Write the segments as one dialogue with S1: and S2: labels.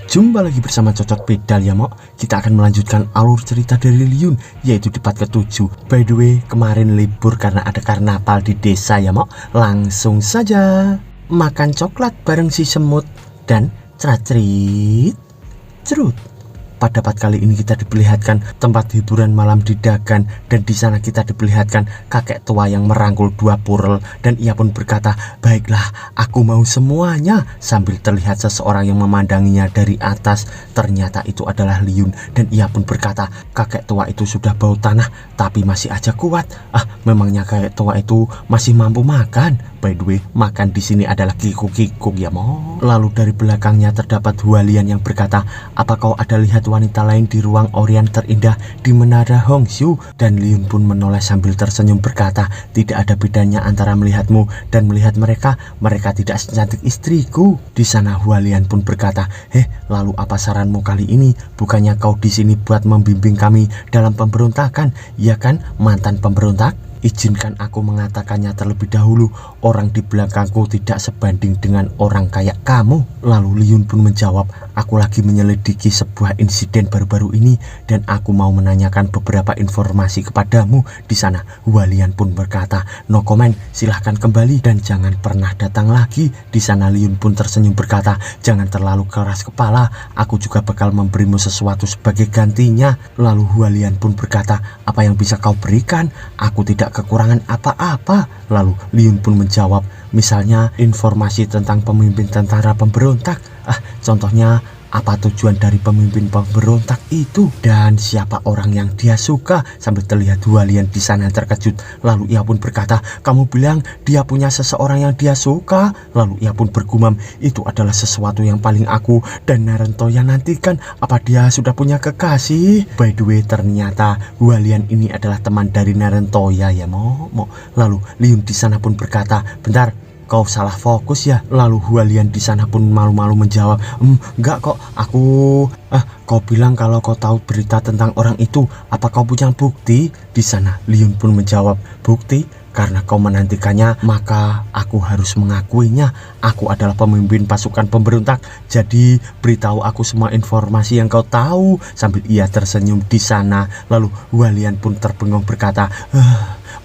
S1: Jumpa lagi bersama Cocok Pedal ya Mok. Kita akan melanjutkan alur cerita dari Liun, yaitu di part ke-7. By the way, kemarin libur karena ada karnaval di desa ya Mok. Langsung saja makan coklat bareng si semut dan cerat-cerit cerut. Pada part kali ini kita diperlihatkan tempat hiburan malam di Dagan, dan di sana kita diperlihatkan kakek tua yang merangkul dua purel, dan ia pun berkata, "Baiklah, aku mau semuanya." Sambil terlihat seseorang yang memandanginya dari atas. Ternyata itu adalah Liun, dan ia pun berkata, kakek tua itu sudah bau tanah tapi masih aja kuat. Memangnya kakek tua itu masih mampu makan? By the way, makan di sini adalah kikuk-kikuk ya Mo. Lalu dari belakangnya terdapat Hualian yang berkata, "Apa kau ada lihat wanita lain di ruang Orient terindah di Menara Hongxiu?" Dan Liun pun menoleh sambil tersenyum berkata, "Tidak ada bedanya antara melihatmu dan melihat mereka. Mereka tidak secantik istriku." Di sana Hualian pun berkata, Lalu apa saranmu kali ini? Bukannya kau di sini buat membimbing kami dalam pemberontakan, ya kan, mantan pemberontak? Izinkan aku mengatakannya terlebih dahulu, orang di belakangku tidak sebanding dengan orang kayak kamu." Lalu Liun pun menjawab, "Aku lagi menyelidiki sebuah insiden baru-baru ini dan aku mau menanyakan beberapa informasi kepadamu." Di sana Hualian pun berkata, "No comment, silahkan kembali dan jangan pernah datang lagi." Di sana Liun pun tersenyum berkata, "Jangan terlalu keras kepala, aku juga bakal memberimu sesuatu sebagai gantinya." Lalu Hualian pun berkata, "Apa yang bisa kau berikan? Aku tidak kekurangan apa-apa." Lalu Liun pun menjawab, "Misalnya informasi tentang pemimpin tentara pemberontak. Contohnya apa tujuan dari pemimpin pemberontak itu dan siapa orang yang dia suka." Sambil terlihat Hualian di sana terkejut. Lalu ia pun berkata, "Kamu bilang dia punya seseorang yang dia suka?" Lalu ia pun bergumam, "Itu adalah sesuatu yang paling aku dan Narentoya nantikan. Apa dia sudah punya kekasih?" By the way, ternyata Hualian ini adalah teman dari Narentoya ya Mo. Lalu Liun di sana pun berkata, "Bentar, kau salah fokus ya." Lalu Hualian di sana pun malu-malu menjawab, "Enggak kok, aku kau bilang kalau kau tahu berita tentang orang itu. Apa kau punya bukti?" Di sana Liun pun menjawab, "Bukti? Karena kau menantikannya, maka aku harus mengakuinya. Aku adalah pemimpin pasukan pemberontak. Jadi beritahu aku semua informasi yang kau tahu." Sambil ia tersenyum di sana. Lalu Hualian pun terbengong berkata,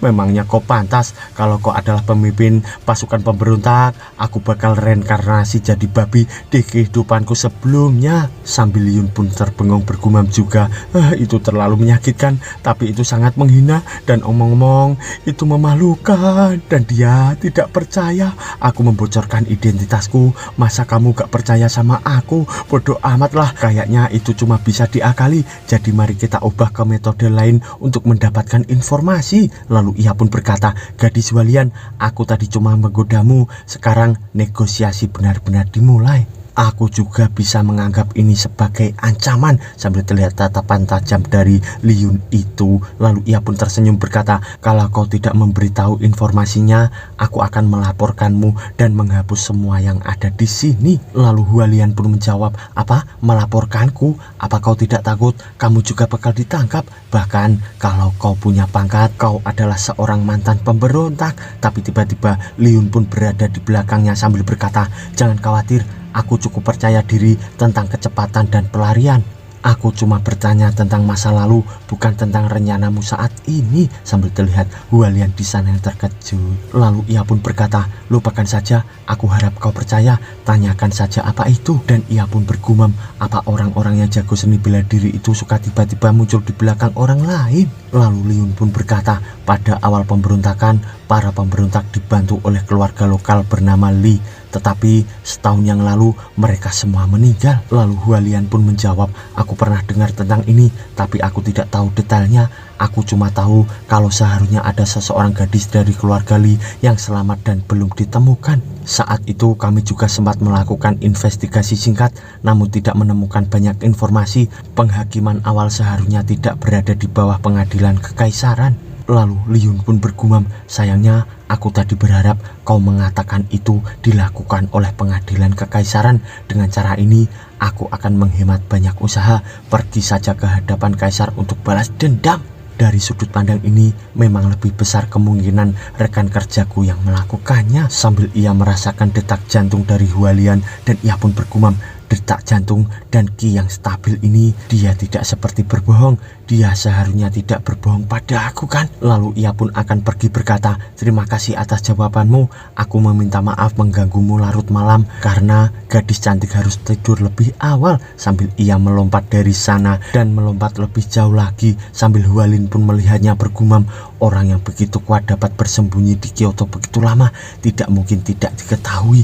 S1: "Memangnya kau pantas? Kalau kau adalah pemimpin pasukan pemberontak, aku bakal reinkarnasi jadi babi di kehidupanku sebelumnya." Sambil Liun pun terbengong bergumam juga, "Itu terlalu menyakitkan, tapi itu sangat menghina, dan omong-omong itu memalukan." Dan dia tidak percaya aku membocorkan identitasku. "Masa kamu gak percaya sama aku? Bodoh amat lah, kayaknya itu cuma bisa diakali. Jadi mari kita ubah ke metode lain untuk mendapatkan informasi." Lalu ia pun berkata, "Gadis Hualian, aku tadi cuma menggodamu. Sekarang negosiasi benar-benar dimulai. Aku juga bisa menganggap ini sebagai ancaman." Sambil terlihat tatapan tajam dari Liun itu. Lalu ia pun tersenyum berkata, "Kalau kau tidak memberitahu informasinya, aku akan melaporkanmu dan menghapus semua yang ada di sini." Lalu Hualian pun menjawab, "Apa? Melaporkanku? Apa kau tidak takut kamu juga bakal ditangkap? Bahkan kalau kau punya pangkat, kau adalah seorang mantan pemberontak." Tapi tiba-tiba Liun pun berada di belakangnya sambil berkata, "Jangan khawatir, aku cukup percaya diri tentang kecepatan dan pelarian. Aku cuma bertanya tentang masa lalu, bukan tentang rencanamu saat ini." Sambil terlihat Hualian di sana yang terkejut. Lalu ia pun berkata, "Lupakan saja, aku harap kau percaya. Tanyakan saja apa itu." Dan ia pun bergumam, "Apa orang-orang yang jago seni bela diri itu suka tiba-tiba muncul di belakang orang lain?" Lalu Liun pun berkata, "Pada awal pemberontakan, para pemberontak dibantu oleh keluarga lokal bernama Li. Tetapi setahun yang lalu mereka semua meninggal." Lalu Hualian pun menjawab, "Aku pernah dengar tentang ini, tapi aku tidak tahu detailnya. Aku cuma tahu kalau seharusnya ada seseorang gadis dari keluarga Li yang selamat dan belum ditemukan. Saat itu kami juga sempat melakukan investigasi singkat, namun tidak menemukan banyak informasi. Penghakiman awal seharusnya tidak berada di bawah pengadilan kekaisaran." Lalu Liun pun bergumam, "Sayangnya aku tadi berharap kau mengatakan itu dilakukan oleh pengadilan kekaisaran. Dengan cara ini aku akan menghemat banyak usaha. Pergi saja ke hadapan kaisar untuk balas dendam." Dari sudut pandang ini, memang lebih besar kemungkinan rekan kerjaku yang melakukannya. Sambil ia merasakan detak jantung dari Hualian, dan ia pun bergumam, detak jantung dan Ki yang stabil ini. Dia tidak seperti berbohong. Dia seharusnya tidak berbohong pada aku kan? Lalu ia pun akan pergi berkata, terima kasih atas jawabanmu. Aku meminta maaf mengganggumu larut malam karena gadis cantik harus tidur lebih awal. Sambil ia melompat dari sana dan melompat lebih jauh lagi. Sambil Hualin pun melihatnya bergumam, orang yang begitu kuat dapat bersembunyi di Kyoto begitu lama, tidak mungkin tidak diketahui.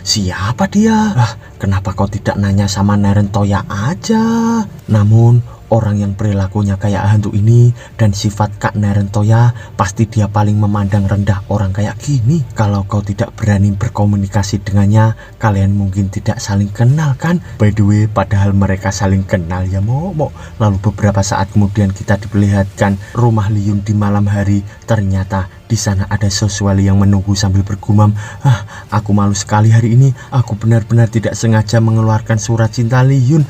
S1: Siapa dia? Kenapa kau tidak nanya sama Narentoya aja? Namun orang yang perilakunya kayak hantu ini dan sifat Kak Narentoya, pasti dia paling memandang rendah orang kayak gini. Kalau kau tidak berani berkomunikasi dengannya, kalian mungkin tidak saling kenal kan? By the way, padahal mereka saling kenal ya Momo. Lalu beberapa saat kemudian kita diperlihatkan rumah Liyun di malam hari. Ternyata di sana ada Soswali yang menunggu sambil bergumam, aku malu sekali hari ini. Aku benar-benar tidak sengaja mengeluarkan surat cinta Liyun.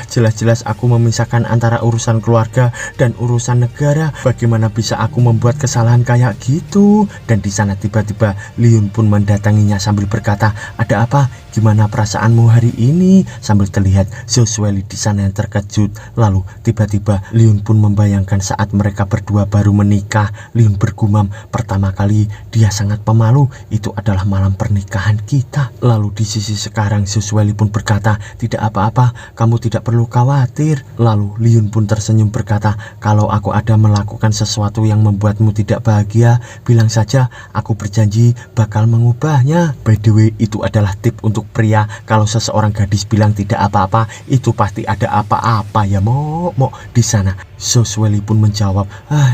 S1: Jelas-jelas aku memisahkan antara urusan keluarga dan urusan negara. Bagaimana bisa aku membuat kesalahan kayak gitu? Dan di sana tiba-tiba Liyun pun mendatanginya sambil berkata, ada apa? Gimana perasaanmu hari ini? Sambil terlihat Soswali di sana yang terkejut. Lalu tiba-tiba Liyun pun membayangkan saat mereka berdua baru menikah. Liyun bergumam, pertama kali dia sangat pemalu. Itu adalah malam pernikahan kita. Lalu di sisi sekarang Soswali pun berkata, tidak apa-apa, kamu tidak perlu khawatir. Lalu Liyun pun tersenyum berkata, kalau aku ada melakukan sesuatu yang membuatmu tidak bahagia, bilang saja, aku berjanji bakal mengubahnya. By the way, itu adalah tip untuk pria. Kalau seseorang gadis bilang tidak apa-apa, itu pasti ada apa-apa ya Momo. Di sana Soswali pun menjawab,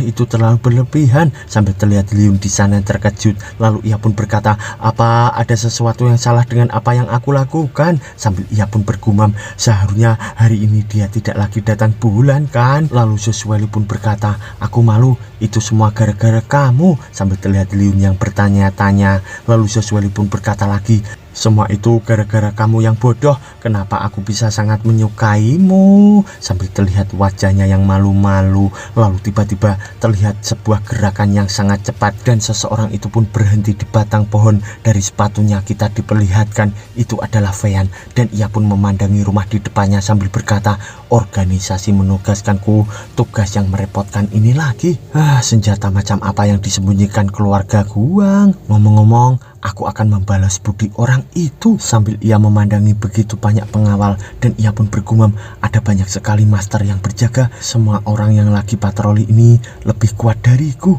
S1: itu terlalu berlebihan. Sambil terlihat Liyun di sana terkejut. Lalu ia pun berkata, apa ada sesuatu yang salah dengan apa yang aku lakukan? Sambil ia pun bergumam, seharusnya hari ini dia tidak lagi datang bulan kan? Lalu Soswali pun berkata, aku malu, itu semua gara-gara kamu. Sambil terlihat Liyun yang bertanya-tanya. Lalu Soswali pun berkata lagi, semua itu gara-gara kamu yang bodoh. Kenapa aku bisa sangat menyukaimu? Sambil terlihat wajahnya yang malu-malu. Lalu tiba-tiba terlihat sebuah gerakan yang sangat cepat dan seseorang itu pun berhenti di batang pohon. Dari sepatunya kita diperlihatkan itu adalah Feyan, dan ia pun memandangi rumah di depannya sambil berkata, organisasi menugaskanku, tugas yang merepotkan ini lagi. Senjata macam apa yang disembunyikan keluarga Guang? Ngomong-ngomong, aku akan membalas budi orang itu. Sambil ia memandangi begitu banyak pengawal dan ia pun bergumam, ada banyak sekali master yang berjaga. Semua orang yang lagi patroli ini lebih kuat dariku.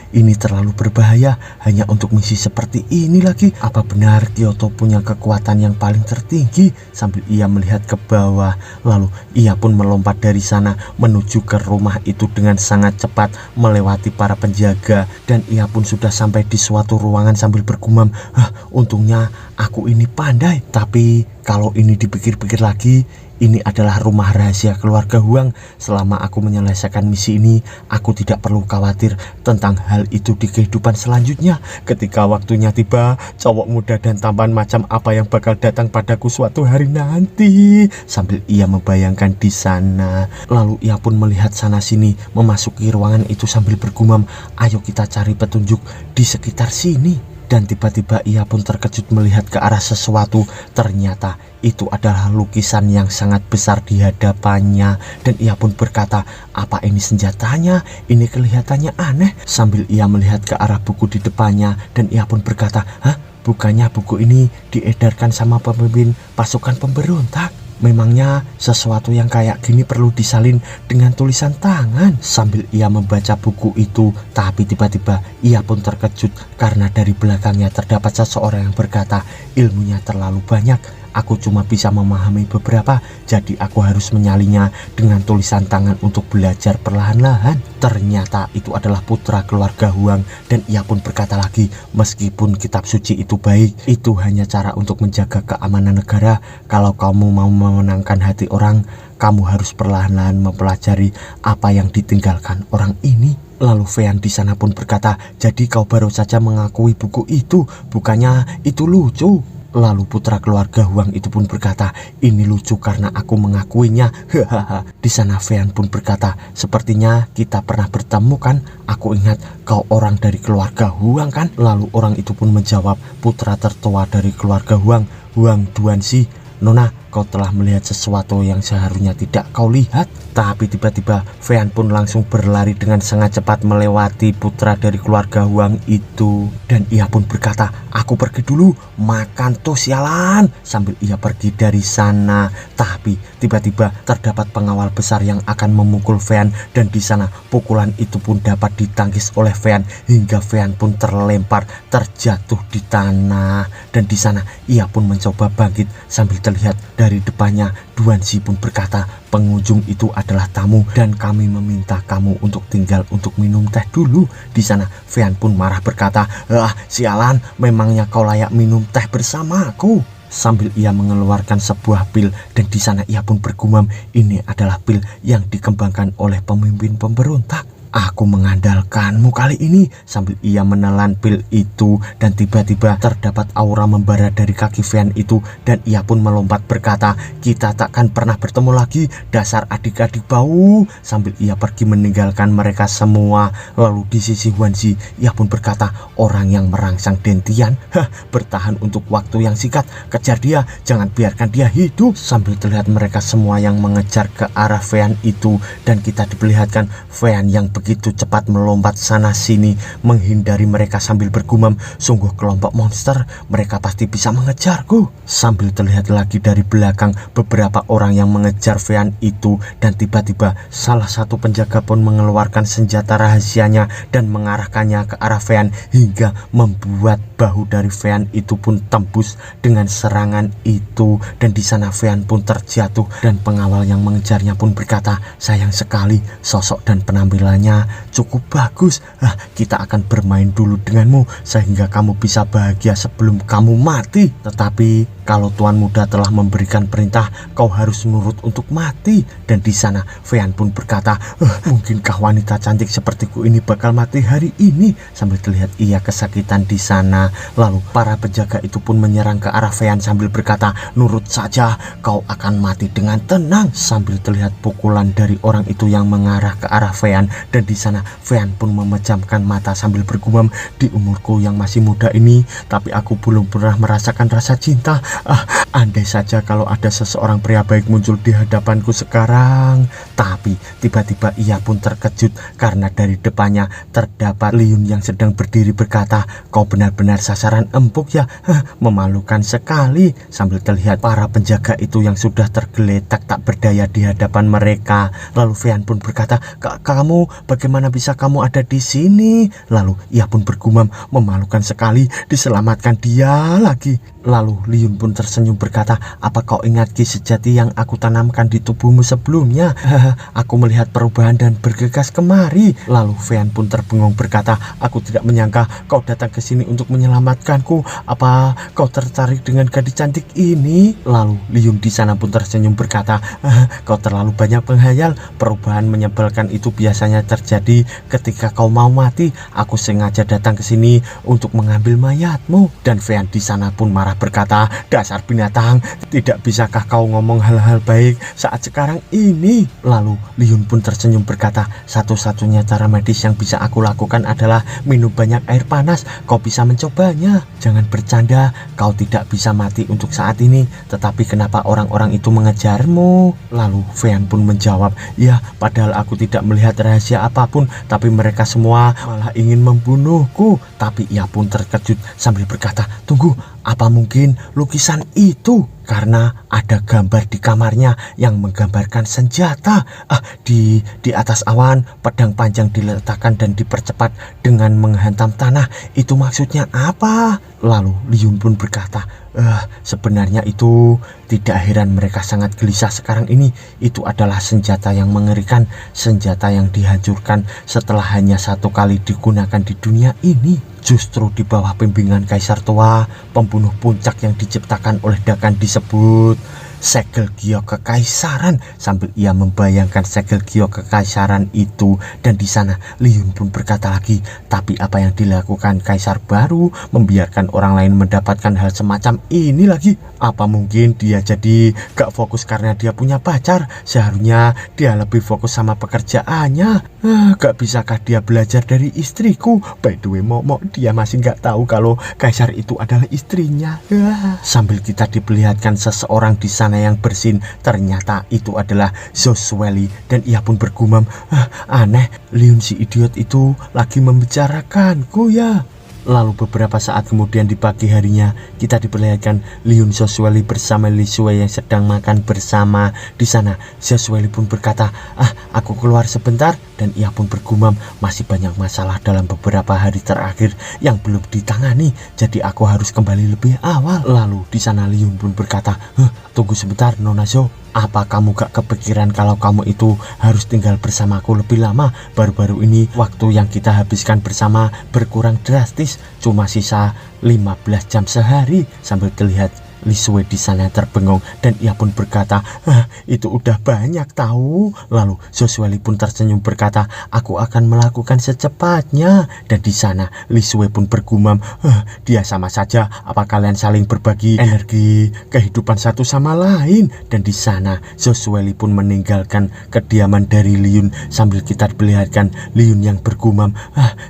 S1: Ini terlalu berbahaya hanya untuk misi seperti ini lagi. Apa benar Kyoto punya kekuatan yang paling tertinggi? Sambil ia melihat ke bawah. Lalu ia pun melompat dari sana menuju ke rumah itu dengan sangat cepat melewati para penjaga, dan ia pun sudah sampai di suatu ruangan sambil bergumam, untungnya aku ini pandai. Tapi kalau ini dipikir-pikir lagi, ini adalah rumah rahasia keluarga Huang. Selama aku menyelesaikan misi ini, aku tidak perlu khawatir tentang hal itu di kehidupan selanjutnya. Ketika waktunya tiba, cowok muda dan tampan macam apa yang bakal datang padaku suatu hari nanti. Sambil ia membayangkan di sana. Lalu ia pun melihat sana sini, memasuki ruangan itu sambil bergumam, ayo kita cari petunjuk di sekitar sini. Dan tiba-tiba ia pun terkejut melihat ke arah sesuatu. Ternyata itu adalah lukisan yang sangat besar di hadapannya. Dan ia pun berkata, apa ini senjatanya? Ini kelihatannya aneh. Sambil ia melihat ke arah buku di depannya, dan ia pun berkata, bukannya buku ini diedarkan sama pemimpin pasukan pemberontak? Memangnya sesuatu yang kayak gini perlu disalin dengan tulisan tangan? Sambil ia membaca buku itu, tapi tiba-tiba ia pun terkejut karena dari belakangnya terdapat seseorang yang berkata, ilmunya terlalu banyak. Aku cuma bisa memahami beberapa, jadi aku harus menyalinya dengan tulisan tangan untuk belajar perlahan-lahan. Ternyata itu adalah putra keluarga Huang, dan ia pun berkata lagi, meskipun kitab suci itu baik, itu hanya cara untuk menjaga keamanan negara. Kalau kamu mau memenangkan hati orang, kamu harus perlahan-lahan mempelajari apa yang ditinggalkan orang ini. Lalu Feyan di sana pun berkata, jadi kau baru saja mengakui buku itu, bukannya itu lucu? Lalu putra keluarga Huang itu pun berkata, ini lucu karena aku mengakuinya. Hahaha. Di sana Feyan pun berkata, sepertinya kita pernah bertemu kan? Aku ingat kau orang dari keluarga Huang kan? Lalu orang itu pun menjawab, putra tertua dari keluarga Huang, Huang Duanxi. Nona, kau telah melihat sesuatu yang seharusnya tidak kau lihat. Tapi tiba-tiba Fean pun langsung berlari dengan sangat cepat melewati putra dari keluarga Huang itu. Dan ia pun berkata, aku pergi dulu, makan tuh sialan, sambil ia pergi dari sana. Tapi tiba-tiba terdapat pengawal besar yang akan memukul Fean, dan di sana pukulan itu pun dapat ditangkis oleh Fean hingga Fean pun terlempar, terjatuh di tanah. Dan di sana ia pun mencoba bangkit sambil terlihat dari depannya Duanzi pun berkata, pengunjung itu adalah tamu dan kami meminta kamu untuk tinggal untuk minum teh dulu. Di sana Fean pun marah berkata, sialan, memangnya kau layak minum teh bersamaku? Sambil ia mengeluarkan sebuah pil, dan di sana ia pun bergumam, ini adalah pil yang dikembangkan oleh pemimpin pemberontak. Aku mengandalkanmu kali ini, sambil ia menelan pil itu. Dan tiba-tiba terdapat aura membara dari kaki Fean itu, dan ia pun melompat berkata, kita takkan pernah bertemu lagi, dasar adik-adik bau. Sambil ia pergi meninggalkan mereka semua. Lalu di sisi Huanzi, ia pun berkata, orang yang merangsang Dentian bertahan untuk waktu yang singkat, kejar dia, jangan biarkan dia hidup. Sambil terlihat mereka semua yang mengejar ke arah Fean itu, dan kita diperlihatkan Fean yang begitu cepat melompat sana sini menghindari mereka sambil bergumam, sungguh kelompok monster, mereka pasti bisa mengejarku. Sambil terlihat lagi dari belakang beberapa orang yang mengejar Fean itu, dan tiba-tiba salah satu penjaga pun mengeluarkan senjata rahasianya dan mengarahkannya ke arah Fean hingga membuat bahu dari Fean itu pun tembus dengan serangan itu. Dan di sana Fean pun terjatuh, dan pengawal yang mengejarnya pun berkata, sayang sekali sosok dan penampilannya cukup bagus. Kita akan bermain dulu denganmu sehingga kamu bisa bahagia sebelum kamu mati. Tetapi kalau Tuan Muda telah memberikan perintah, kau harus nurut untuk mati. Dan di sana Fean pun berkata, mungkinkah wanita cantik sepertiku ini bakal mati hari ini? Sambil terlihat ia kesakitan di sana. Lalu para penjaga itu pun menyerang ke arah Fean sambil berkata, nurut saja, kau akan mati dengan tenang. Sambil terlihat pukulan dari orang itu yang mengarah ke arah Fean. Dan di sana Fean pun memejamkan mata sambil bergumam, di umurku yang masih muda ini, tapi aku belum pernah merasakan rasa cinta. Andai saja kalau ada seseorang pria baik muncul di hadapanku sekarang. Tapi tiba-tiba ia pun terkejut karena dari depannya terdapat Liun yang sedang berdiri berkata, kau benar-benar sasaran empuk ya, memalukan sekali. Sambil terlihat para penjaga itu yang sudah tergeletak tak berdaya di hadapan mereka. Lalu Fean pun berkata, kamu, bagaimana bisa kamu ada di sini? Lalu ia pun bergumam, memalukan sekali, diselamatkan dia lagi. Lalu Liun pun tersenyum berkata, apa kau ingat ki sejati yang aku tanamkan di tubuhmu sebelumnya? Aku melihat perubahan dan bergegas kemari. Lalu Fean pun terbengung berkata, aku tidak menyangka kau datang ke sini untuk menyelamatkanku. Apa kau tertarik dengan gadis cantik ini? Lalu Liun di sana pun tersenyum berkata, kau terlalu banyak menghayal. Perubahan menyebalkan itu biasanya terjadi ketika kau mau mati. Aku sengaja datang ke sini untuk mengambil mayatmu. Dan Fean di sana pun marah berkata, dasar binatang, tidak bisakah kau ngomong hal-hal baik saat sekarang ini? Lalu Liun pun tersenyum berkata, satu-satunya cara medis yang bisa aku lakukan adalah minum banyak air panas. Kau bisa mencobanya. Jangan bercanda, kau tidak bisa mati untuk saat ini. Tetapi kenapa orang-orang itu mengejarmu? Lalu Fean pun menjawab, ya padahal aku tidak melihat rahasia apapun, tapi mereka semua malah ingin membunuhku. Tapi ia pun terkejut sambil berkata, tunggu, apa mungkin lukisan itu? Karena ada gambar di kamarnya yang menggambarkan senjata. Di atas awan, pedang panjang diletakkan dan dipercepat dengan menghantam tanah. Itu maksudnya apa? Lalu Liun pun berkata, sebenarnya itu tidak heran mereka sangat gelisah sekarang ini. Itu adalah senjata yang mengerikan, senjata yang dihancurkan setelah hanya satu kali digunakan di dunia ini. Justru di bawah bimbingan Kaisar Tua, pembunuh puncak yang diciptakan oleh Dakan disebut segel giok kekaisaran. Sambil ia membayangkan segel giok kekaisaran itu, dan di sana Liun pun berkata lagi, tapi apa yang dilakukan kaisar baru membiarkan orang lain mendapatkan hal semacam ini lagi? Apa mungkin dia jadi gak fokus karena dia punya pacar? Seharusnya dia lebih fokus sama pekerjaannya. Gak bisakah dia belajar dari istriku? By the way, Momok, dia masih gak tahu kalau kaisar itu adalah istrinya. Sambil kita diperlihatkan seseorang di sana sana yang bersin. Ternyata itu adalah Zosueli dan ia pun bergumam, aneh, Liun si idiot itu lagi membicarakanku ya. Lalu beberapa saat kemudian di pagi harinya kita diperlihatkan Liun Zosueli bersama Lisue yang sedang makan bersama. Di sana Zosueli pun berkata, aku keluar sebentar, dan ia pun bergumam, masih banyak masalah dalam beberapa hari terakhir yang belum ditangani, jadi aku harus kembali lebih awal. Lalu di sana Liun pun berkata, tunggu sebentar Nona Zo, apa kamu gak kepikiran kalau kamu itu harus tinggal bersamaku lebih lama? Baru-baru ini waktu yang kita habiskan bersama berkurang drastis, cuma sisa 15 jam sehari. Sambil terlihat Lisue di sana terbengong dan ia pun berkata, itu udah banyak tahu. Lalu Zosueli pun tersenyum berkata, aku akan melakukan secepatnya. Dan di sana Lisue pun bergumam, dia sama saja, apa kalian saling berbagi energi kehidupan satu sama lain. Dan di sana Zosueli pun meninggalkan kediaman dari Liun sambil kita diperlihatkan Liun yang bergumam,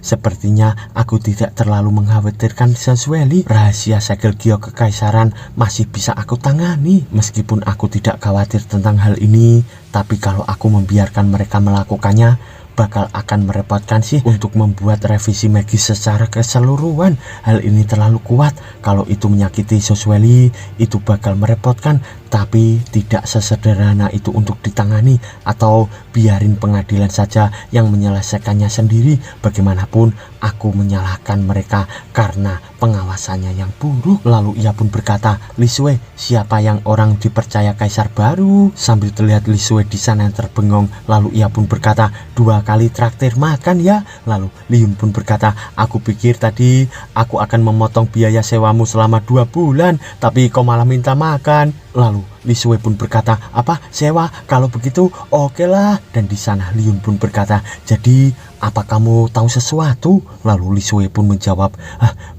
S1: sepertinya aku tidak terlalu mengkhawatirkan Zosueli. Rahasia segel Gyo kekaisaran masih bisa aku tangani. Meskipun aku tidak khawatir tentang hal ini, tapi kalau aku membiarkan mereka melakukannya, bakal akan merepotkan sih untuk membuat revisi magis secara keseluruhan. Hal ini terlalu kuat, kalau itu menyakiti Zosueli, itu bakal merepotkan, tapi tidak sesederhana itu untuk ditangani, atau biarin pengadilan saja yang menyelesaikannya sendiri. Bagaimanapun aku menyalahkan mereka karena pengawasannya yang buruk. Lalu ia pun berkata, Lisue, siapa yang orang dipercaya kaisar baru? Sambil terlihat Lisue di sana yang terbengong. Lalu ia pun berkata, 2 kali traktir makan ya. Lalu Liun pun berkata, aku pikir tadi aku akan memotong biaya sewamu selama 2 bulan, tapi kau malah minta makan. Lalu Lisue pun berkata, apa sewa? Kalau begitu oke lah. Dan di sana Liun pun berkata, jadi apa kamu tahu sesuatu? Lalu Lisue pun menjawab,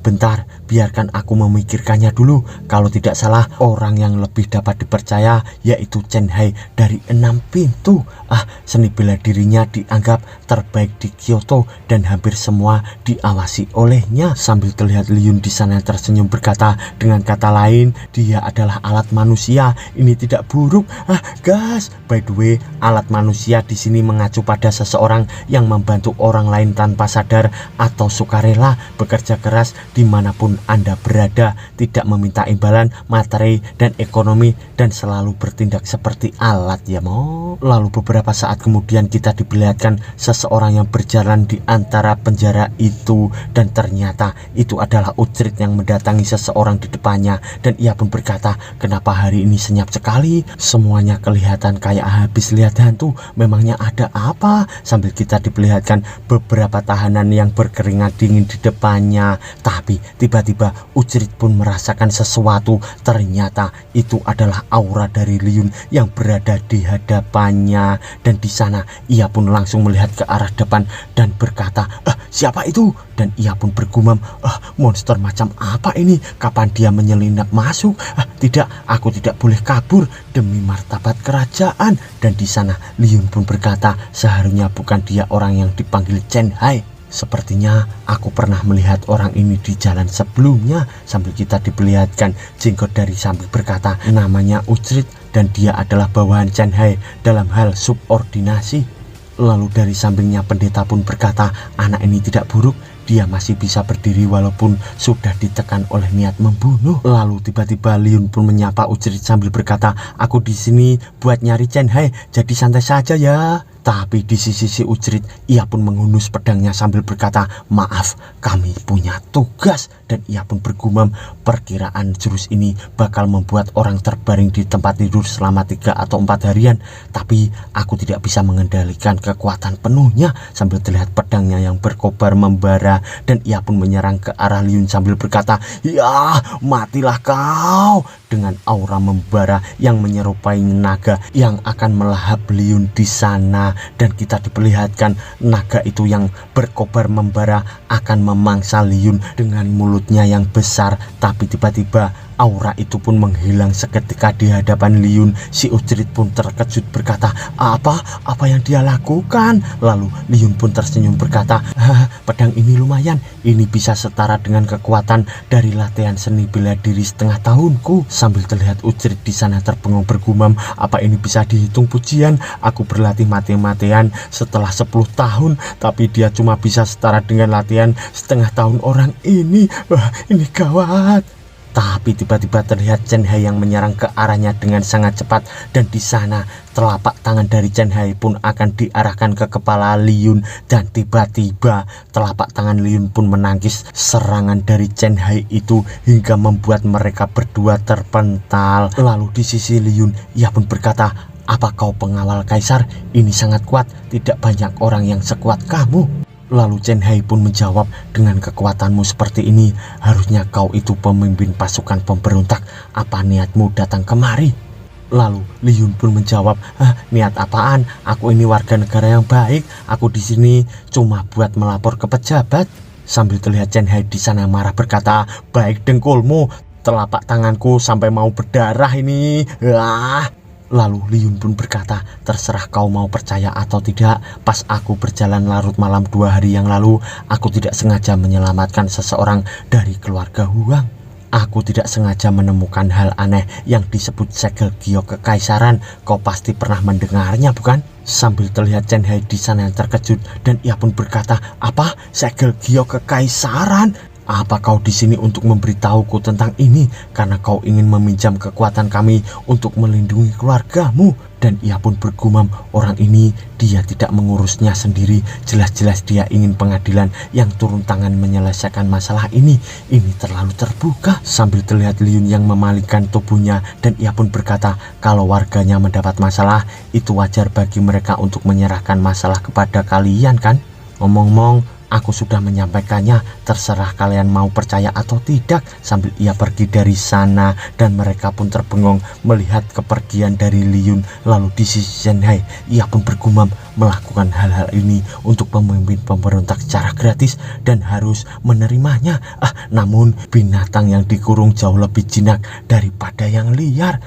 S1: bentar, biarkan aku memikirkannya dulu. Kalau tidak salah, orang yang lebih dapat dipercaya yaitu Chen Hai dari 6 pintu. Seni bela dirinya dianggap terbaik di Kyoto dan hampir semua diawasi olehnya. Sambil terlihat Liun di sana tersenyum berkata, dengan kata lain, dia adalah alat manusia. Ini tidak buruk. Gas, by the way, alat manusia di sini mengacu pada seseorang yang membantu orang lain tanpa sadar atau sukarela, bekerja keras dimanapun Anda berada, tidak meminta imbalan materi dan ekonomi, dan selalu bertindak seperti alat ya mo. Lalu beberapa saat kemudian kita diperlihatkan seseorang yang berjalan di antara penjara itu, dan ternyata itu adalah Uhtred yang mendatangi seseorang di depannya. Dan ia pun berkata, kenapa hari ini senyap sekali? Semuanya kelihatan kayak habis lihat hantu. Memangnya ada apa? Sambil kita diperlihatkan beberapa tahanan yang berkeringat dingin di depannya. Tapi tiba-tiba Uhtred pun merasakan sesuatu. Ternyata itu adalah aura dari Liun yang berada di hadapannya. Dan di sana ia pun langsung melihat ke arah depan dan berkata, siapa itu? Dan ia pun bergumam, monster macam apa ini? Kapan dia menyelinap masuk? Tidak, aku tidak boleh kabur demi martabat kerajaan. Dan di sana Liun pun berkata, seharusnya bukan dia orang yang dipanggil Chen Hai. Sepertinya aku pernah melihat orang ini di jalan sebelumnya. Sambil kita diperlihatkan jenggot dari sambil berkata, namanya Uhtred dan dia adalah bawahan Chen Hai dalam hal subordinasi. Lalu dari sampingnya pendeta pun berkata, anak ini tidak buruk, dia masih bisa berdiri walaupun sudah ditekan oleh niat membunuh. Lalu tiba-tiba Liun pun menyapa Uhtred sambil berkata, aku di sini buat nyari Chen Hai, jadi santai saja ya. Tapi di sisi Uhtred, ia pun menghunus pedangnya sambil berkata, maaf, kami punya tugas. Dan ia pun bergumam, perkiraan jurus ini bakal membuat orang terbaring di tempat tidur selama 3 atau 4 harian. Tapi aku tidak bisa mengendalikan kekuatan penuhnya. Sambil terlihat pedangnya yang berkobar membara, dan ia pun menyerang ke arah Liun sambil berkata, ya matilah kau. Dengan aura membara yang menyerupai naga yang akan melahap Liun di sana. Dan kita diperlihatkan naga itu yang berkobar membara akan memangsa Liun dengan mulutnya yang besar. Tapi tiba-tiba Aura itu pun menghilang seketika di hadapan Liyun. Si Ucrit pun terkejut berkata, apa yang dia lakukan? Lalu Liyun pun tersenyum berkata, pedang ini lumayan, ini bisa setara dengan kekuatan dari latihan seni bela diri setengah tahunku. Sambil terlihat Ucrit di sana terbengong bergumam, apa ini bisa dihitung pujian? Aku berlatih mati-matian setelah 10 tahun, tapi dia cuma bisa setara dengan latihan setengah tahun orang ini. Ini gawat. Tapi tiba-tiba terlihat Chen Hai yang menyerang ke arahnya dengan sangat cepat, dan di sana telapak tangan dari Chen Hai pun akan diarahkan ke kepala Liyun, dan tiba-tiba telapak tangan Liyun pun menangkis serangan dari Chen Hai itu hingga membuat mereka berdua terpental. Lalu di sisi Liyun, ia pun berkata, apa kau pengawal kaisar? Ini sangat kuat, tidak banyak orang yang sekuat kamu. Lalu Chen Hai pun menjawab, dengan kekuatanmu seperti ini, harusnya kau itu pemimpin pasukan pemberontak. Apa niatmu datang kemari? Lalu Liyun pun menjawab, niat apaan? Aku ini warga negara yang baik. Aku di sini cuma buat melapor ke pejabat. Sambil terlihat Chen Hai di sana marah berkata, baik dengkulmu, telapak tanganku sampai mau berdarah ini. Lalu Liyun pun berkata, terserah kau mau percaya atau tidak. Pas aku berjalan larut malam 2 hari yang lalu, aku tidak sengaja menyelamatkan seseorang dari keluarga Huang. Aku tidak sengaja menemukan hal aneh yang disebut segel giok kekaisaran. Kau pasti pernah mendengarnya, bukan? Sambil terlihat Chen Hai di sana yang terkejut, dan ia pun berkata, apa? Segel giok kekaisaran? Apa kau di sini untuk memberitahuku tentang ini karena kau ingin meminjam kekuatan kami untuk melindungi keluargamu? Dan ia pun bergumam, orang ini dia tidak mengurusnya sendiri. Jelas-jelas dia ingin pengadilan yang turun tangan menyelesaikan masalah ini. Ini terlalu terbuka. Sambil terlihat Liyun yang memalingkan tubuhnya, dan ia pun berkata, kalau warganya mendapat masalah, itu wajar bagi mereka untuk menyerahkan masalah kepada kalian kan? Ngomong-ngomong, aku sudah menyampaikannya, terserah kalian mau percaya atau tidak. Sambil ia pergi dari sana, dan mereka pun terbengong melihat kepergian dari Liyun. Lalu di sisi Chen Hai, ia pun bergumam, melakukan hal-hal ini untuk pemimpin pemberontak secara gratis dan harus menerimanya. Namun binatang yang dikurung jauh lebih jinak daripada yang liar.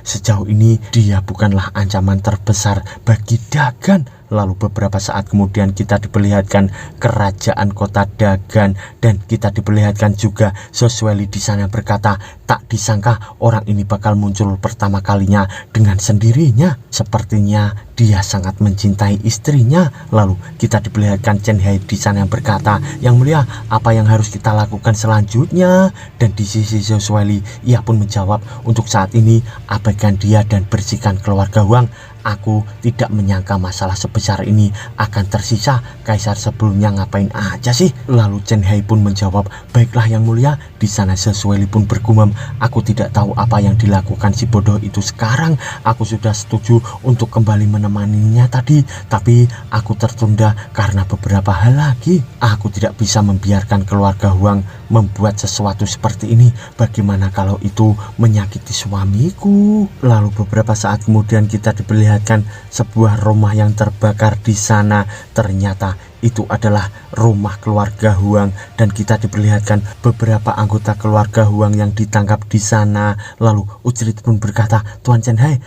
S1: Sejauh ini dia bukanlah ancaman terbesar bagi Dagan. Lalu beberapa saat kemudian kita diperlihatkan kerajaan kota Dagan, dan kita diperlihatkan juga Sosweli di sana berkata, tak disangka orang ini bakal muncul pertama kalinya dengan sendirinya. Sepertinya dia sangat mencintai istrinya. Lalu kita diperlihatkan Chen Hai di sana yang berkata, yang mulia, apa yang harus kita lakukan selanjutnya? Dan di sisi Sosweli, ia pun menjawab, untuk saat ini abaikan dia dan bersihkan keluarga Huang. Aku tidak menyangka masalah sebesar ini akan tersisa. Kaisar sebelumnya ngapain aja sih? Lalu Chen Hai pun menjawab, baiklah yang mulia. Di sana Sosweli pun bergumam, aku tidak tahu apa yang dilakukan si bodoh itu sekarang. Aku sudah setuju untuk kembali menemaninya tadi, tapi aku tertunda karena beberapa hal lagi. Aku tidak bisa membiarkan keluarga Huang membuat sesuatu seperti ini. Bagaimana kalau itu menyakiti suamiku? Lalu beberapa saat kemudian kita diperlihatkan sebuah rumah yang terbakar di sana. Ternyata itu adalah rumah keluarga Huang, dan kita diperlihatkan beberapa anggota keluarga Huang yang ditangkap di sana. Lalu Ucrit pun berkata, Tuan Chen Hai,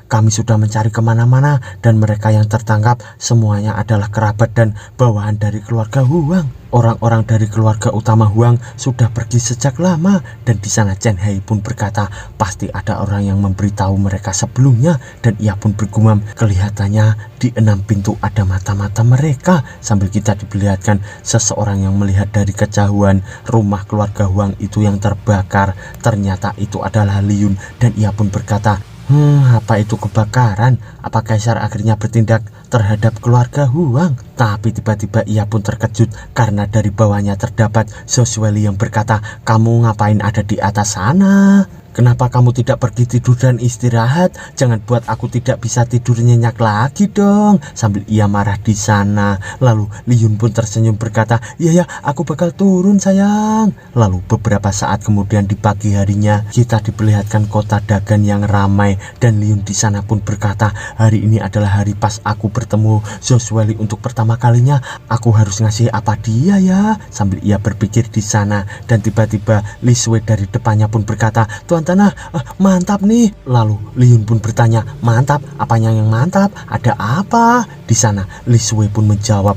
S1: kami sudah mencari kemana-mana, dan mereka yang tertangkap semuanya adalah kerabat dan bawahan dari keluarga Huang. Orang-orang dari keluarga utama Huang sudah pergi sejak lama. Dan di sana Chen Hai pun berkata, pasti ada orang yang memberitahu mereka sebelumnya. Dan ia pun bergumam, kelihatannya di 6 pintu ada mata-mata mereka. Sambil kita diperlihatkan seseorang yang melihat dari kejauhan rumah keluarga Huang itu yang terbakar. Ternyata itu adalah Liyun, dan ia pun berkata, apa itu kebakaran? Apa kaisar akhirnya bertindak terhadap keluarga Huang? Tapi tiba-tiba ia pun terkejut karena dari bawahnya terdapat Sosweli yang berkata, kamu ngapain ada di atas sana? Kenapa kamu tidak pergi tidur dan istirahat? Jangan buat aku tidak bisa tidur nyenyak lagi dong. Sambil ia marah di sana. Lalu Liyun pun tersenyum berkata, iya ya, aku bakal turun sayang. Lalu beberapa saat kemudian di pagi harinya kita diperlihatkan kota Dagan yang ramai, dan Liyun di sana pun berkata, hari ini adalah hari pas aku bertemu Josueli untuk pertama kalinya. Aku harus ngasih apa dia ya? Sambil ia berpikir di sana, dan tiba-tiba Li Shui dari depannya pun berkata, Tuan Tanah, mantap nih. Lalu Liyun pun bertanya, mantap? Apanya yang mantap? Ada apa? Di sana Li Shui pun menjawab,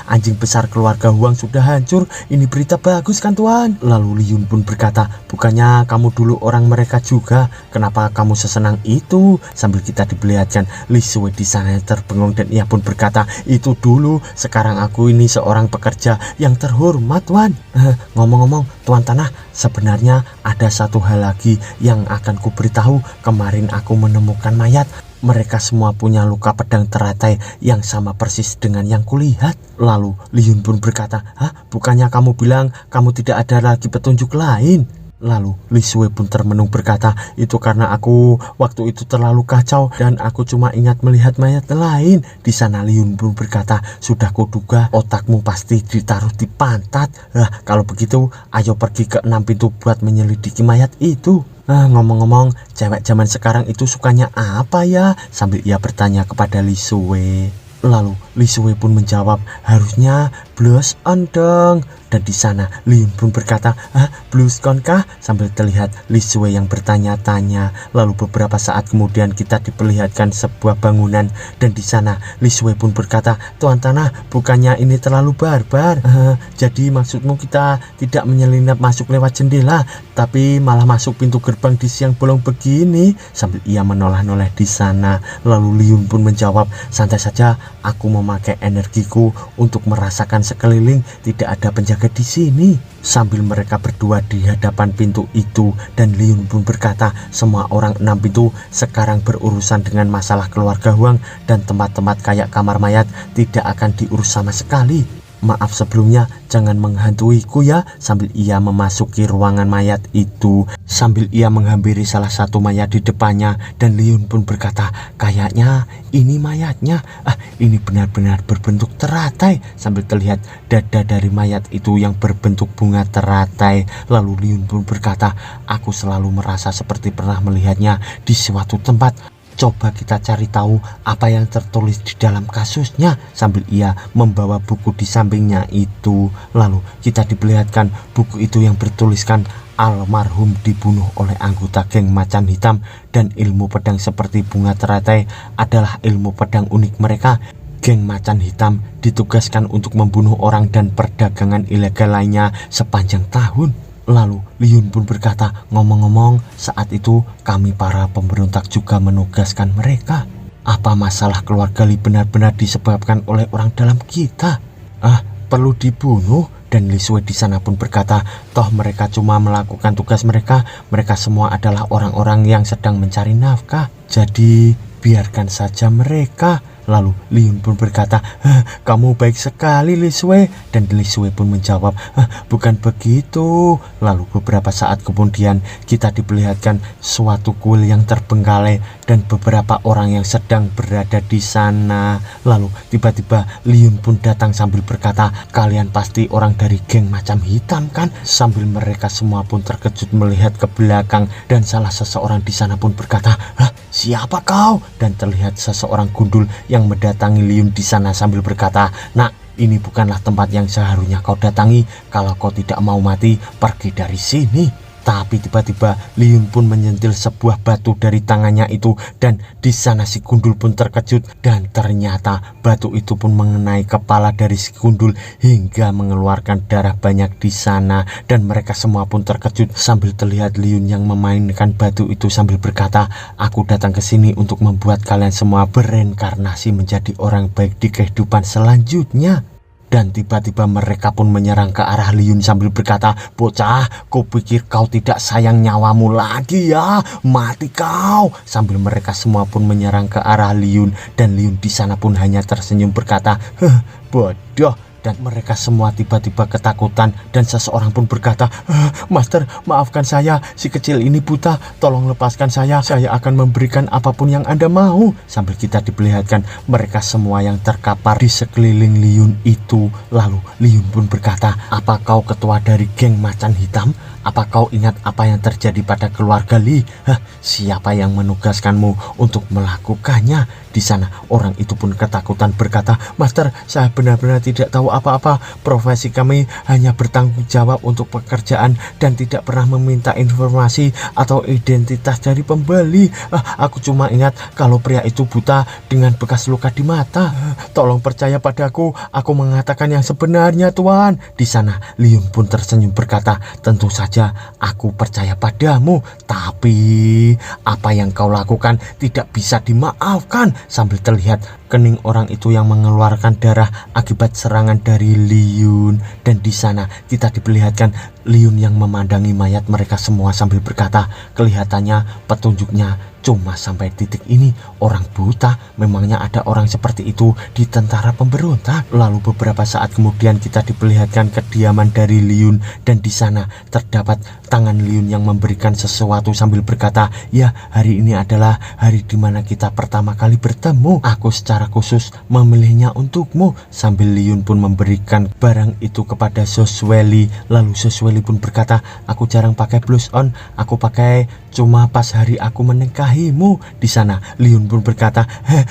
S1: anjing besar keluarga Huang sudah hancur. Ini berita bagus kan Tuan? Lalu Liyun pun berkata, bukannya kamu dulu orang mereka juga? Kenapa kamu sesenang itu? Sambil kita diperlihatkan Li Shui di sana terbengong, dan ia pun berkata, itu dulu, sekarang aku ini seorang pekerja yang terhormat Tuan. Ngomong-ngomong Tuan Tanah, sebenarnya ada satu hal lagi yang akan kuberitahu. Kemarin aku menemukan mayat. Mereka semua punya luka pedang teratai yang sama persis dengan yang kulihat. Lalu Liyun pun berkata, bukannya kamu bilang kamu tidak ada lagi petunjuk lain? Lalu Li Shui pun termenung berkata, itu karena aku waktu itu terlalu kacau dan aku cuma ingat melihat mayat lain. Di sana Liyun pun berkata, sudah kuduga otakmu pasti ditaruh di pantat. Kalau begitu ayo pergi ke 6 pintu buat menyelidiki mayat itu. Ngomong-ngomong, cewek zaman sekarang itu sukanya apa ya? Sambil ia bertanya kepada Li Shui. Lalu Li Shui pun menjawab, harusnya blush on dong. Dan di sana Liyun pun berkata, blush on kah? Sambil terlihat Li Shui yang bertanya-tanya. Lalu beberapa saat kemudian kita diperlihatkan sebuah bangunan, dan di sana Li Shui pun berkata, Tuan Tanah, bukannya ini terlalu barbar? Jadi maksudmu kita tidak menyelinap masuk lewat jendela, tapi malah masuk pintu gerbang di siang bolong begini? Sambil ia menoleh-noleh di sana. Lalu Liyun pun menjawab, santai saja, aku memakai energiku untuk merasakan sekeliling, tidak ada penjaga di sini. Sambil mereka berdua di hadapan pintu itu, dan Liyun pun berkata, semua orang 6 pintu sekarang berurusan dengan masalah keluarga Huang, dan tempat-tempat kayak kamar mayat tidak akan diurus sama sekali. Maaf sebelumnya, jangan menghantuiku ya. Sambil ia memasuki ruangan mayat itu, sambil ia menghampiri salah satu mayat di depannya, dan Liyun pun berkata, kayaknya ini mayatnya. Ini benar-benar berbentuk teratai. Sambil terlihat dada dari mayat itu yang berbentuk bunga teratai. Lalu Liyun pun berkata, aku selalu merasa seperti pernah melihatnya di suatu tempat. Coba kita cari tahu apa yang tertulis di dalam kasusnya. Sambil ia membawa buku di sampingnya itu. Lalu kita diperlihatkan buku itu yang bertuliskan, almarhum dibunuh oleh anggota geng macan hitam, dan ilmu pedang seperti bunga teratai adalah ilmu pedang unik mereka. Geng macan hitam ditugaskan untuk membunuh orang dan perdagangan ilegal lainnya sepanjang tahun. Lalu Liyun pun berkata, ngomong-ngomong, saat itu kami para pemberontak juga menugaskan mereka. Apa masalah keluarga Li benar-benar disebabkan oleh orang dalam kita? Perlu dibunuh? Dan Li Shui di sana pun berkata, toh mereka cuma melakukan tugas mereka. Mereka semua adalah orang-orang yang sedang mencari nafkah. Jadi biarkan saja mereka. Lalu Liyun pun berkata, kamu baik sekali Li Shui. Dan Li Shui pun menjawab, bukan begitu. Lalu beberapa saat kemudian kita diperlihatkan suatu kuil yang terbengkalai dan beberapa orang yang sedang berada di sana. Lalu tiba-tiba Liyun pun datang sambil berkata, kalian pasti orang dari geng macam hitam kan? Sambil mereka semua pun terkejut melihat ke belakang, dan salah seseorang di sana pun berkata, siapa kau? Dan terlihat seseorang gundul yang mendatangi Liyun di sana sambil berkata, nak, ini bukanlah tempat yang seharusnya kau datangi. Kalau kau tidak mau mati, pergi dari sini. Tapi tiba-tiba Liyun pun menyentil sebuah batu dari tangannya itu, dan di sana si gundul pun terkejut, dan ternyata batu itu pun mengenai kepala dari si gundul hingga mengeluarkan darah banyak di sana. Dan mereka semua pun terkejut sambil terlihat Liyun yang memainkan batu itu sambil berkata, aku datang ke sini untuk membuat kalian semua bereinkarnasi menjadi orang baik di kehidupan selanjutnya. Dan tiba-tiba mereka pun menyerang ke arah Liyun sambil berkata, bocah, kupikir kau tidak sayang nyawamu lagi ya, mati kau. Sambil mereka semua pun menyerang ke arah Liyun, dan Liyun di sana pun hanya tersenyum berkata, bodoh. dan mereka semua tiba-tiba ketakutan dan seseorang pun berkata, Master, maafkan saya, si kecil ini buta, tolong lepaskan saya akan memberikan apapun yang Anda mau. Sambil kita diperlihatkan mereka semua yang terkapar di sekeliling Liyun itu. Lalu Liyun pun berkata, apa kau ketua dari geng macan hitam? Apa kau ingat apa yang terjadi pada keluarga Li? Siapa yang menugaskanmu untuk melakukannya? Di sana orang itu pun ketakutan berkata, Master, saya benar-benar tidak tahu apa-apa. Profesi kami hanya bertanggung jawab untuk pekerjaan dan tidak pernah meminta informasi atau identitas dari pembeli. Aku cuma ingat kalau pria itu buta dengan bekas luka di mata. Tolong percaya padaku, aku mengatakan yang sebenarnya, Tuan. Di sana Liyun pun tersenyum berkata, tentu saja aku percaya padamu, tapi apa yang kau lakukan tidak bisa dimaafkan. Sambil terlihat kening orang itu yang mengeluarkan darah akibat serangan dari Liyun. Dan di sana kita diperlihatkan Liyun yang memandangi mayat mereka semua sambil berkata, kelihatannya petunjuknya cuma sampai titik ini. Orang buta, memangnya ada orang seperti itu di tentara pemberontak? Lalu beberapa saat kemudian kita diperlihatkan kediaman dari Liyun, dan di sana terdapat tangan Liyun yang memberikan sesuatu sambil berkata, ya, hari ini adalah hari dimana kita pertama kali bertemu. Aku secara khusus memilihnya untukmu. Sambil Liyun pun memberikan barang itu kepada Soswelly. Lalu Soswelly pun berkata, aku jarang pakai blush on, aku pakai cuma pas hari aku menikahimu. Di sana Liyun pun berkata,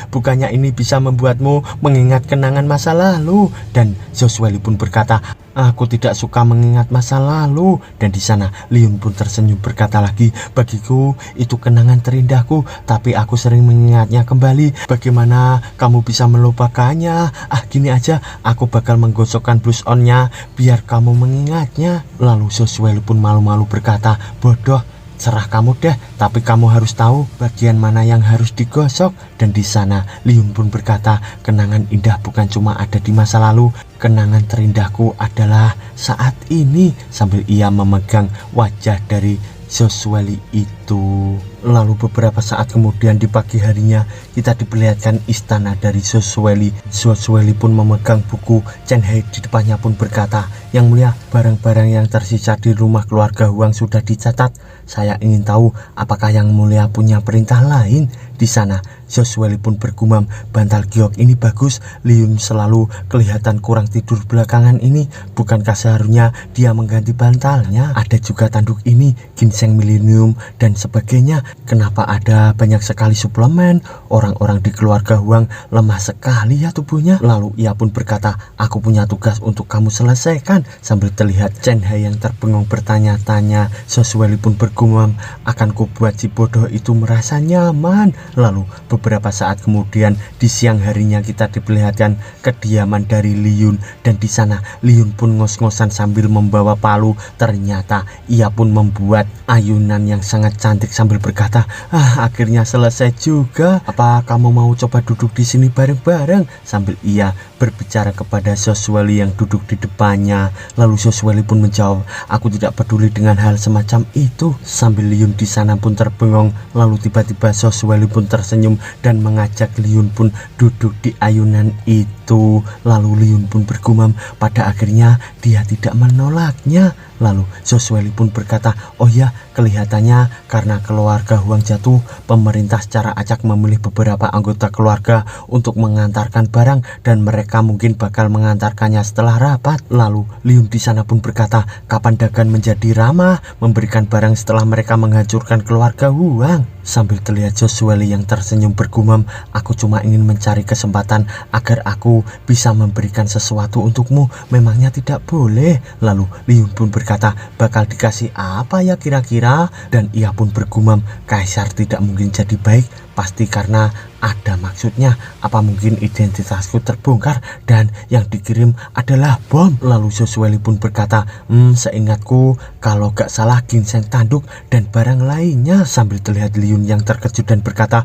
S1: bukannya ini bisa membuatmu mengingat kenangan masa lalu? Dan Soswelly pun berkata, aku tidak suka mengingat masa lalu. Dan di sana Liyun pun tersenyum berkata lagi, bagiku itu kenangan terindahku, tapi aku sering mengingatnya kembali. Bagaimana kamu bisa melupakannya? Gini aja, aku bakal menggosokkan blush onnya biar kamu mengingatnya. Lalu Soswelly pun malu-malu berkata, bodoh, serah kamu deh, tapi kamu harus tahu bagian mana yang harus digosok. Dan di sana Liyun pun berkata, kenangan indah bukan cuma ada di masa lalu, kenangan terindahku adalah saat ini. Sambil ia memegang wajah dari Soswelly itu. Lalu beberapa saat kemudian di pagi harinya kita diperlihatkan istana dari Soswelly. Soswelly pun memegang buku. Chen He di depannya pun berkata, yang mulia, barang-barang yang tersisa di rumah keluarga Huang sudah dicatat. Saya ingin tahu apakah yang mulia punya perintah lain. Di sana Soswelly pun bergumam, bantal giok ini bagus. Liyun selalu kelihatan kurang tidur belakangan ini. Bukankah seharusnya dia mengganti bantalnya? Ada juga tanduk ini, ginseng milenium dan sebagainya. Kenapa ada banyak sekali suplemen? Orang-orang di keluarga Huang lemah sekali ya tubuhnya. Lalu ia pun berkata, aku punya tugas untuk kamu selesaikan. Sambil terlihat Chen He yang terbengung bertanya-tanya. Soswelly pun bergumam, akan kubuat si bodoh itu merasa nyaman. Lalu beberapa saat kemudian di siang harinya kita diperlihatkan kediaman dari Liyun, dan di sana Liyun pun ngos-ngosan sambil membawa palu. Ternyata ia pun membuat ayunan yang sangat cantik sambil berkata, akhirnya selesai juga. Apa kamu mau coba duduk di sini bareng-bareng? Sambil ia berbicara kepada Soswelly yang duduk di depannya. Lalu Soswelly pun menjawab, aku tidak peduli dengan hal semacam itu. Sambil Liyun di sana pun terbengong. Lalu tiba-tiba Soswelly pun tersenyum dan mengajak Liyun pun duduk di ayunan itu. Lalu Liyun pun bergumam, pada akhirnya dia tidak menolaknya. Lalu Soswelly pun berkata, oh ya, kelihatannya karena keluarga Huang jatuh, pemerintah secara acak memilih beberapa anggota keluarga untuk mengantarkan barang, dan mereka mungkin bakal mengantarkannya setelah rapat. Lalu Liyun di sana pun berkata, kapan Dagan menjadi ramah memberikan barang setelah mereka menghancurkan keluarga Huang? Sambil terlihat Soswelly yang tersenyum bergumam, aku cuma ingin mencari kesempatan agar aku bisa memberikan sesuatu untukmu. Memangnya tidak boleh? Lalu Liyun pun berkata, bakal dikasih apa ya kira-kira? Dan ia pun bergumam, Kaisar tidak mungkin jadi baik, pasti karena ada maksudnya. Apa mungkin identitasku terbongkar dan yang dikirim adalah bom? Lalu Soswelly pun berkata, seingatku kalau gak salah ginseng tanduk dan barang lainnya. Sambil terlihat Liyun yang terkejut dan berkata,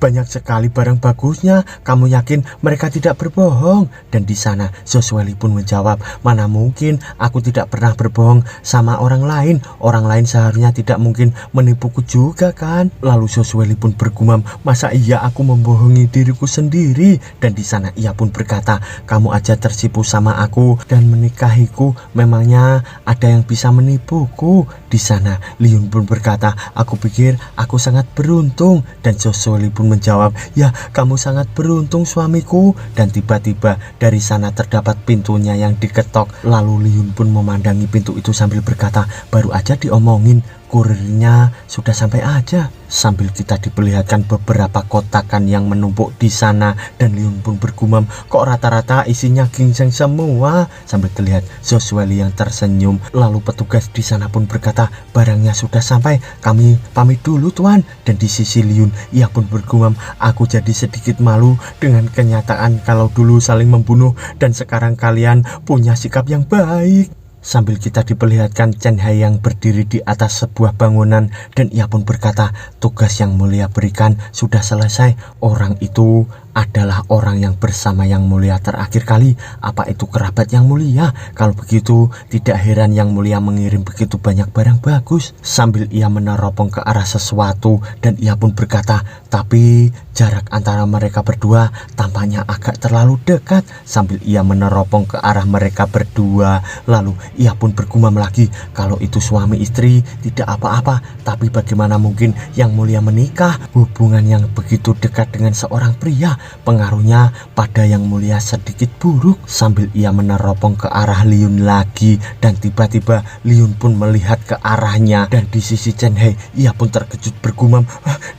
S1: banyak sekali barang bagusnya, kamu yakin mereka tidak berbohong? Dan di sana Soswelly pun menjawab, mana mungkin, aku tidak pernah berbohong sama orang lain. Orang lain seharusnya tidak mungkin menipuku juga kan? Lalu Soswelly pun bergumam, masa iya aku membohongi diriku sendiri? Dan di sana ia pun berkata, kamu aja tersipu sama aku dan menikahiku, memangnya ada yang bisa menipuku? Di sana Liun pun berkata, aku pikir aku sangat beruntung. Dan Joshua pun menjawab, ya kamu sangat beruntung suamiku. Dan tiba-tiba dari sana terdapat pintunya yang diketok. Lalu Liun pun memandangi pintu itu sambil berkata, baru aja diomongin, kurirnya sudah sampai aja. Sambil kita diperlihatkan beberapa kotakan yang menumpuk di sana, dan Liun pun bergumam, kok rata-rata isinya ginseng semua? Sambil terlihat Joshua yang tersenyum. Lalu petugas di sana pun berkata, barangnya sudah sampai, kami pamit dulu tuan. Dan di sisi Liun ia pun bergumam, aku jadi sedikit malu dengan kenyataan kalau dulu saling membunuh dan sekarang kalian punya sikap yang baik. Sambil kita diperlihatkan Chen Hai yang berdiri di atas sebuah bangunan, dan ia pun berkata, tugas yang mulia berikan sudah selesai. Orang itu adalah orang yang bersama yang mulia terakhir kali. Apa itu kerabat yang mulia? Kalau begitu tidak heran yang mulia mengirim begitu banyak barang bagus. Sambil ia meneropong ke arah sesuatu, dan ia pun berkata, tapi jarak antara mereka berdua tampaknya agak terlalu dekat. Sambil ia meneropong ke arah mereka berdua, lalu ia pun bergumam lagi, kalau itu suami istri tidak apa-apa, tapi bagaimana mungkin yang mulia menikah? Hubungan yang begitu dekat dengan seorang pria, pengaruhnya pada yang mulia sedikit buruk. Sambil ia meneropong ke arah Liun lagi, dan tiba-tiba Liun pun melihat ke arahnya, dan di sisi Chen Hai ia pun terkejut bergumam,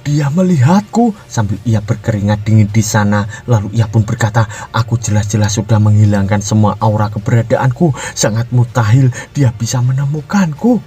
S1: dia melihatku. Sambil ia berkeringat dingin di sana, lalu ia pun berkata, aku jelas-jelas sudah menghilangkan semua aura keberadaanku, sangat mustahil dia bisa menemukanku.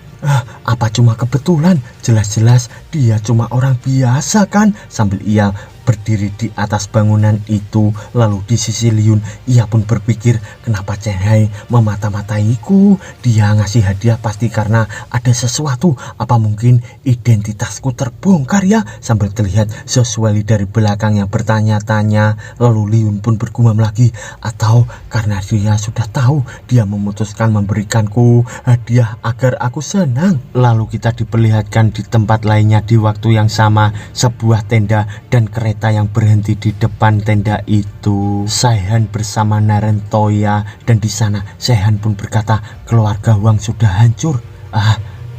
S1: Apa cuma kebetulan? Jelas-jelas dia cuma orang biasa kan? Sambil ia berdiri di atas bangunan itu, lalu di sisi Liun ia pun berpikir, kenapa Chen Hai memata-mataiku? Dia ngasih hadiah pasti karena ada sesuatu. Apa mungkin identitasku terbongkar ya? Sambil terlihat Joshua dari belakang yang bertanya-tanya. Lalu Liun pun bergumam lagi, atau karena dia sudah tahu, dia memutuskan memberikanku hadiah agar aku senang. Lalu kita diperlihatkan di tempat lainnya di waktu yang sama, sebuah tenda dan kereta yang berhenti di depan tenda itu. Saihan bersama Narentoya, dan di sana Saihan pun berkata, keluarga Wang sudah hancur.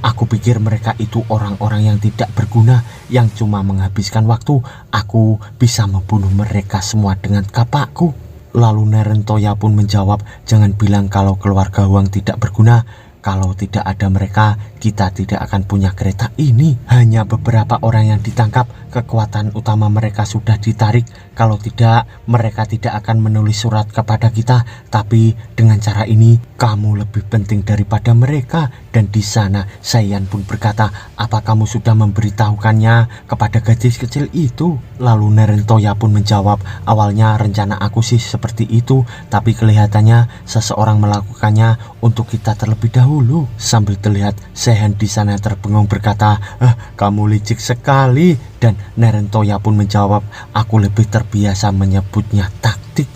S1: Aku pikir mereka itu orang-orang yang tidak berguna, yang cuma menghabiskan waktu. Aku bisa membunuh mereka semua dengan kapakku. Lalu Narentoya pun menjawab, jangan bilang kalau keluarga Wang tidak berguna. Kalau tidak ada mereka, kita tidak akan punya kereta ini. Hanya beberapa orang yang ditangkap, kekuatan utama mereka sudah ditarik. Kalau tidak, mereka tidak akan menulis surat kepada kita. Tapi dengan cara ini, kamu lebih penting daripada mereka. Dan di sana, Saiyan pun berkata, apa kamu sudah memberitahukannya kepada gadis kecil itu? Lalu Narentoya pun menjawab, awalnya rencana aku sih seperti itu, tapi kelihatannya seseorang melakukannya untuk kita terlebih dahulu. Sambil terlihat Saiyan di sana terbengung berkata, kamu licik sekali. Dan Narentoya pun menjawab, aku lebih terbiasa menyebutnya taktik.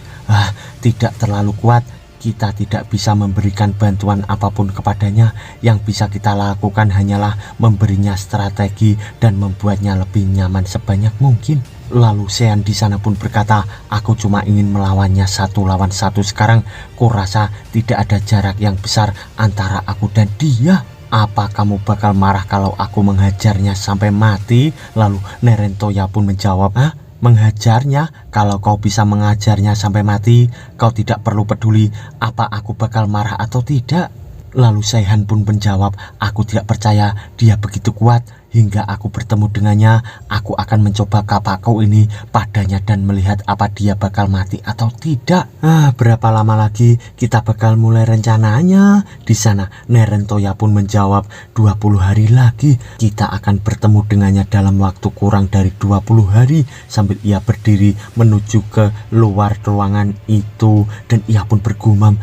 S1: Tidak terlalu kuat. Kita tidak bisa memberikan bantuan apapun kepadanya. Yang bisa kita lakukan hanyalah memberinya strategi dan membuatnya lebih nyaman sebanyak mungkin. Lalu Saiyan di sana pun berkata, aku cuma ingin melawannya 1 lawan 1 sekarang. Kurasa tidak ada jarak yang besar antara aku dan dia. Apa kamu bakal marah kalau aku menghajarnya sampai mati? Lalu Narentoya pun menjawab, menghajarnya? Kalau kau bisa mengajarnya sampai mati, kau tidak perlu peduli apa aku bakal marah atau tidak. Lalu Saiyan pun menjawab, aku tidak percaya dia begitu kuat. Hingga aku bertemu dengannya, aku akan mencoba kapakku ini padanya dan melihat apa dia bakal mati atau tidak. Berapa lama lagi kita bakal mulai rencananya? Di sana Narentoya pun menjawab, 20 hari lagi. Kita akan bertemu dengannya dalam waktu kurang dari 20 hari. Sambil ia berdiri menuju ke luar ruangan itu, dan ia pun bergumam,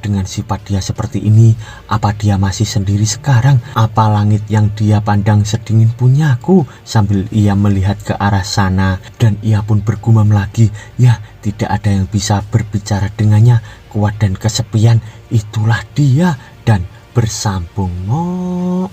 S1: dengan sifat dia seperti ini, apa dia masih sendiri sekarang? Apa langit yang dia pandang sedingin punyaku? Sambil ia melihat ke arah sana, dan ia pun bergumam lagi, ya tidak ada yang bisa berbicara dengannya. Kuat dan kesepian, itulah dia. Dan bersambung mo.